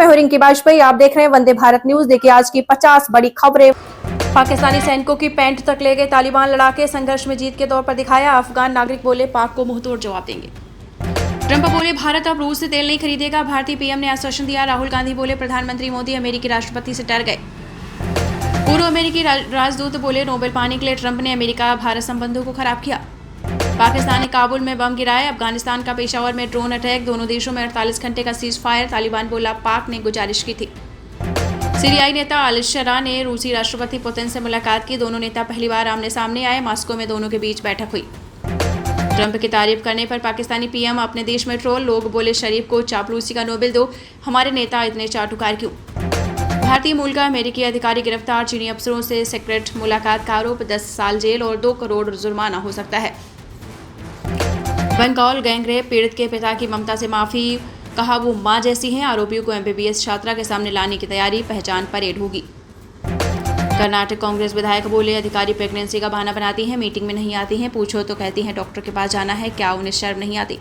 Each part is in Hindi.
मैं हूं रिंकी बाजपेयी। आप देख रहे हैं वंदे भारत न्यूज। देखिए आज की 50 बड़ी खबरें। पाकिस्तानी सैनिकों की पैंट तक ले गए तालिबान, लड़ाके संघर्ष में जीत के तौर पर दिखाया। अफगान नागरिक बोले पाक को मुंहतोड़ जवाब देंगे। ट्रंप बोले भारत अब रूस से तेल नहीं खरीदेगा। भारतीय पीएम ने आश्वासन दिया। राहुल गांधी बोले प्रधानमंत्री मोदी अमेरिकी राष्ट्रपति से डर गए। पूर्व अमेरिकी राजदूत बोले नोबेल पाने के लिए ट्रंप ने अमेरिका भारत संबंधों को खराब किया। पाकिस्तान ने काबुल में बम गिराए। अफगानिस्तान का पेशावर में ड्रोन अटैक। दोनों देशों में 48 घंटे का सीज फायर। तालिबान बोला पाक ने गुजारिश की थी। सीरियाई नेता अल-शरा ने रूसी राष्ट्रपति पुतिन से मुलाकात की। दोनों नेता पहली बार आमने सामने आए। मॉस्को में दोनों के बीच बैठक हुई। ट्रंप की तारीफ करने पर पाकिस्तानी पीएम अपने देश में ट्रोल। लोग बोले शरीफ को चापलूसी का नोबेल दो, हमारे नेता इतने चाटुकार क्यों। भारतीय मूल का अमेरिकी अधिकारी गिरफ्तार। चीनी अफसरों से सीक्रेट मुलाकात का आरोप। 10 साल जेल और 2 करोड़ जुर्माना हो सकता है। बंगाल गैंगरेप पीड़ित के पिता की ममता से माफी, कहा वो मां जैसी हैं। आरोपियों को एमबीबीएस छात्रा के सामने लाने की तैयारी, पहचान परेड होगी। कर्नाटक कांग्रेस विधायक बोले अधिकारी प्रेगनेंसी का बहाना बनाती हैं, मीटिंग में नहीं आती हैं, पूछो तो कहती हैं डॉक्टर के पास जाना है, क्या उन्हें शर्म नहीं आती।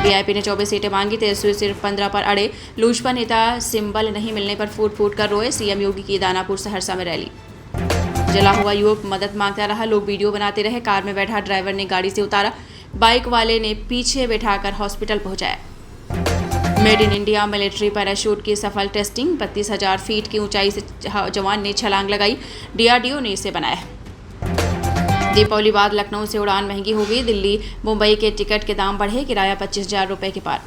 वीआईपी ने 24 सीटें मांगी, तेजस्वी सिर्फ 15 पर अड़े। लूजपा नेता सिंबल नहीं मिलने पर फूट फूट कर रोए। सीएम योगी की दानापुर सहरसा में रैली। जला हुआ युवक मदद मांगता रहा, लोग वीडियो बनाते रहे। कार में बैठा ड्राइवर ने गाड़ी से उतारा, बाइक वाले ने पीछे बैठाकर हॉस्पिटल पहुंचाया। Made in India military parachute की सफल टेस्टिंग। 32,000 फीट की ऊंचाई से जवान ने छलांग लगाई। डीआरडीओ ने इसे बनाया। दीपावली बाद लखनऊ से उड़ान महंगी हो गई। दिल्ली मुंबई के टिकट के दाम बढ़े, किराया 25,000 रुपये के पार।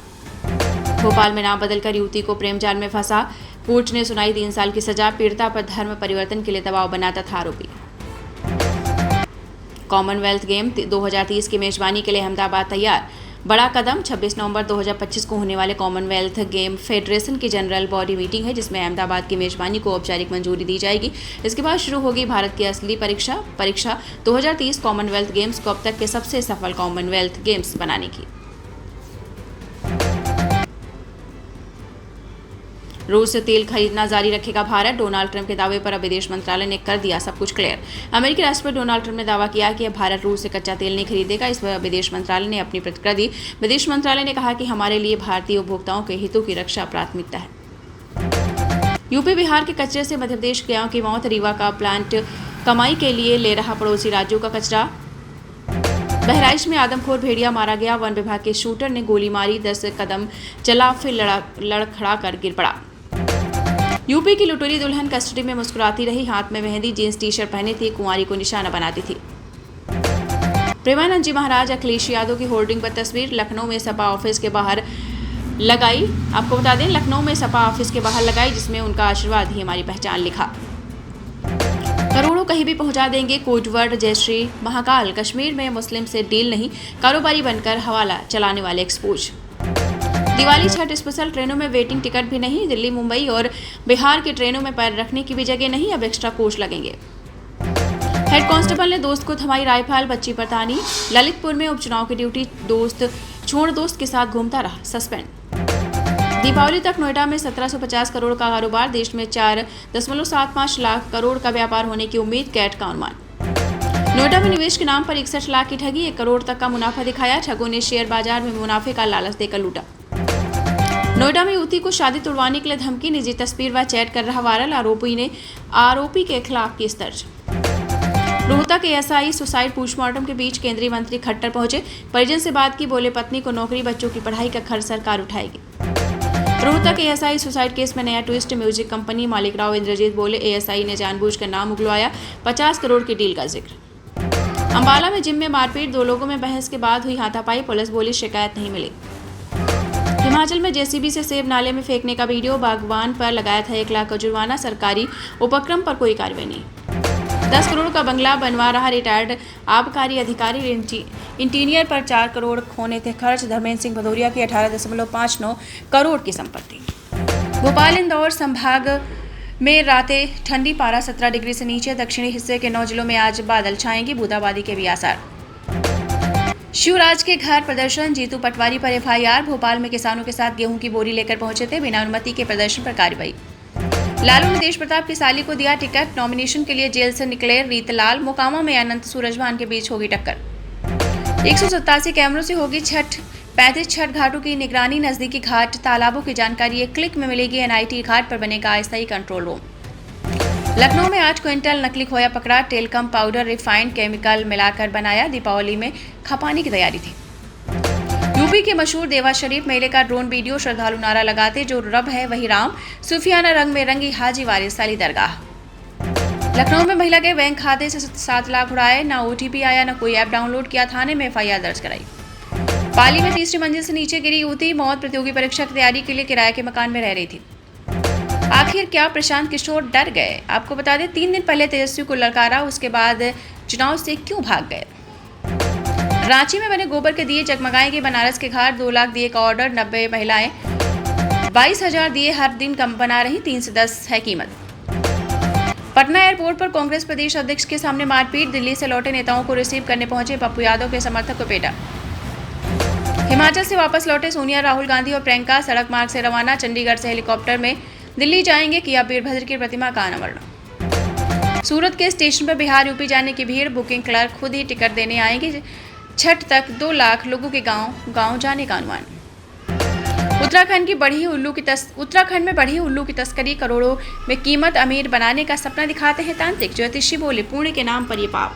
भोपाल में नाम बदलकर युवती को प्रेम जाल में फंसा। कोर्ट ने सुनाई 3 साल की सजा। पीड़िता पर धर्म परिवर्तन के लिए दबाव बनाता था आरोपी। कॉमनवेल्थ गेम 2030 की मेजबानी के लिए अहमदाबाद तैयार। बड़ा कदम। 26 नवंबर 2025 को होने वाले कॉमनवेल्थ गेम फेडरेशन की जनरल बॉडी मीटिंग है, जिसमें अहमदाबाद की मेजबानी को औपचारिक मंजूरी दी जाएगी। इसके बाद शुरू होगी भारत की असली परीक्षा 2030 कॉमनवेल्थ गेम्स को अब तक के सबसे सफल कॉमनवेल्थ गेम्स बनाने की। रूस से तेल खरीदना जारी रखेगा भारत। डोनाल्ड ट्रंप के दावे पर अब विदेश मंत्रालय ने कर दिया सब कुछ क्लियर। अमेरिकी राष्ट्रपति डोनाल्ड ट्रंप ने दावा किया कि अब भारत रूस से कच्चा तेल नहीं खरीदेगा। इस पर विदेश मंत्रालय ने अपनी प्रतिक्रिया दी। विदेश मंत्रालय ने कहा कि हमारे लिए भारतीय उपभोक्ताओं के हितों की रक्षा प्राथमिकता है। यूपी बिहार के कचरे से मध्य प्रदेश गायों की मौत। रीवा का प्लांट कमाई के लिए ले रहा पड़ोसी राज्यों का कचरा। बहराइच में आदमखोर भेड़िया मारा गया। वन विभाग के शूटर ने गोली मारी। 10 कदम चला फिर लड़खड़ा कर गिर पड़ा। यूपी की लुटेरी दुल्हन कस्टडी में मुस्कुराती रही। हाथ में मेहंदी, जींस टी शर्ट पहनी थी, कुंवारी को निशाना बनाती थी। प्रेमानंद जी महाराज अखिलेश यादव की होर्डिंग पर तस्वीर लखनऊ में सपा ऑफिस के बाहर लगाई। आपको बता दें लखनऊ में सपा ऑफिस के बाहर लगाई, जिसमें उनका आशीर्वाद ही हमारी पहचान लिखा। करोड़ों कहीं भी पहुंचा देंगे, कोडवर्ड जय श्री महाकाल। कश्मीर में मुस्लिम से डील नहीं, कारोबारी बनकर हवाला चलाने वाले एक्सपोज। दिवाली छठ स्पेशल ट्रेनों में वेटिंग टिकट भी नहीं। दिल्ली मुंबई और बिहार की ट्रेनों में पैर रखने की भी जगह नहीं, अब एक्स्ट्रा कोच लगेंगे। हेड कांस्टेबल ने दोस्त को थमाई राइफल, बच्ची पर तानी। ललितपुर में उपचुनाव की ड्यूटी, दोस्त के साथ घूमता रहा, सस्पेंड। दीपावली तक नोएडा में 1750 करोड़ का कारोबार। देश में 4.75 लाख करोड़ का व्यापार होने की उम्मीद, कैट का अनुमान। नोएडा में निवेश के नाम पर 61 लाख की ठगी, 1 करोड़ तक का मुनाफा दिखाया। ठगों ने शेयर बाजार में मुनाफे का लालच देकर लूटा। नोएडा में युवती को शादी तुड़वाने के लिए धमकी, निजी तस्वीर व चैट कर रहा वायरल। आरोपी के खिलाफ केस दर्ज। रोहतक एएसआई सुसाइड पोस्टमार्टम के बीच केंद्रीय मंत्री खट्टर पहुंचे। परिजन से बात की, बोले पत्नी को नौकरी, बच्चों की पढ़ाई का खर्च सरकार उठाएगी। रोहतक एएसआई सुसाइड केस में नया ट्विस्ट। म्यूजिक कंपनी मालिक राव इंद्रजीत बोले एएसआई ने जानबूझकर नाम उगलवाया। 50 करोड़ की डील का जिक्र। अंबाला में जिम में मारपीट, 2 लोगों में बहस के बाद हुई हाथापाई। पुलिस बोली शिकायत नहीं मिली। हिमाचल में जेसीबी से सेब नाले में फेंकने का वीडियो, बागवान पर लगाया था 1 लाख का जुर्माना। सरकारी उपक्रम पर कोई कार्रवाई नहीं। 10 करोड़ का बंगला बनवा रहा रिटायर्ड आबकारी अधिकारी। इंटीरियर पर 4 करोड़ खोने थे खर्च। धर्मेंद्र सिंह भदौरिया की 18.59 करोड़ की संपत्ति। भोपाल इंदौर संभाग में रातें ठंडी, पारा 17 डिग्री से नीचे। दक्षिणी हिस्से के 9 जिलों में आज बादल छाएंगे, बूंदाबांदी के भी आसार। शिवराज के घर प्रदर्शन, जीतू पटवारी पर एफआईआर। भोपाल में किसानों के साथ गेहूं की बोरी लेकर पहुंचे थे, बिना अनुमति के प्रदर्शन पर कार्रवाई। लालू ने देश प्रताप की साली को दिया टिकट। नॉमिनेशन के लिए जेल से निकले रीतलाल। मोकामा में अनंत सूरजभान के बीच होगी टक्कर। 187 कैमरों से होगी छठ 35 छठ घाटों की निगरानी, नजदीकी घाट तालाबों की जानकारी एक क्लिक में मिलेगी। एनआईटी घाट पर बनेगा अस्थायी कंट्रोल रूम। लखनऊ में 8 क्विंटल नकली खोया पकड़ा। टेलकम पाउडर रिफाइंड केमिकल मिलाकर बनाया। दीपावली में खपाने की तैयारी थी। यूपी के मशहूर देवा शरीफ मेले का ड्रोन वीडियो। श्रद्धालु नारा लगाते, जो रब है वही राम। सूफियाना रंग में रंगी हाजी वारिस अली दरगाह। लखनऊ में महिला के बैंक खाते से 7 लाख उड़ाए। ना ओटीपी आया, ना कोई ऐप डाउनलोड किया। थाने में एफआईआर दर्ज कराई। पाली में तीसरी मंजिल से नीचे गिरी युवती मौत। प्रतियोगी परीक्षा की तैयारी के लिए किराए के मकान में रह रही थी। आखिर क्या प्रशांत किशोर डर गए? आपको बता दें, 3 दिन पहले तेजस्वी को ललकारा, उसके बाद चुनाव से क्यों भाग गए? रांची में बने गोबर के दिए जगमगाएंगे बनारस के घाट। 2 लाख दिए का ऑर्डर। 90 महिलाएं 22,000 दिए हर दिन कम बना रही। 3 से 10 है कीमत। पटना एयरपोर्ट पर कांग्रेस प्रदेश अध्यक्ष के सामने मारपीट। दिल्ली से लौटे नेताओं को रिसीव करने पहुंचे पप्पू यादव के समर्थक को पेटा। हिमाचल से वापस लौटे सोनिया, राहुल गांधी और प्रियंका सड़क मार्ग से रवाना। चंडीगढ़ से हेलीकॉप्टर में दिल्ली जाएंगे। किया वीरभद्र की प्रतिमा का अनावरण। सूरत के स्टेशन पर बिहार यूपी जाने की भीड़। बुकिंग क्लर्क खुद ही टिकट देने आएंगे। छठ तक 2 लाख लोगों के गांव जाने का अनुमान। उत्तराखंड में बढ़ी उल्लू की तस्करी। करोड़ों में कीमत। अमीर बनाने का सपना दिखाते हैं तांत्रिक। ज्योतिषी बोले, पुण्य के नाम पर ये पाप।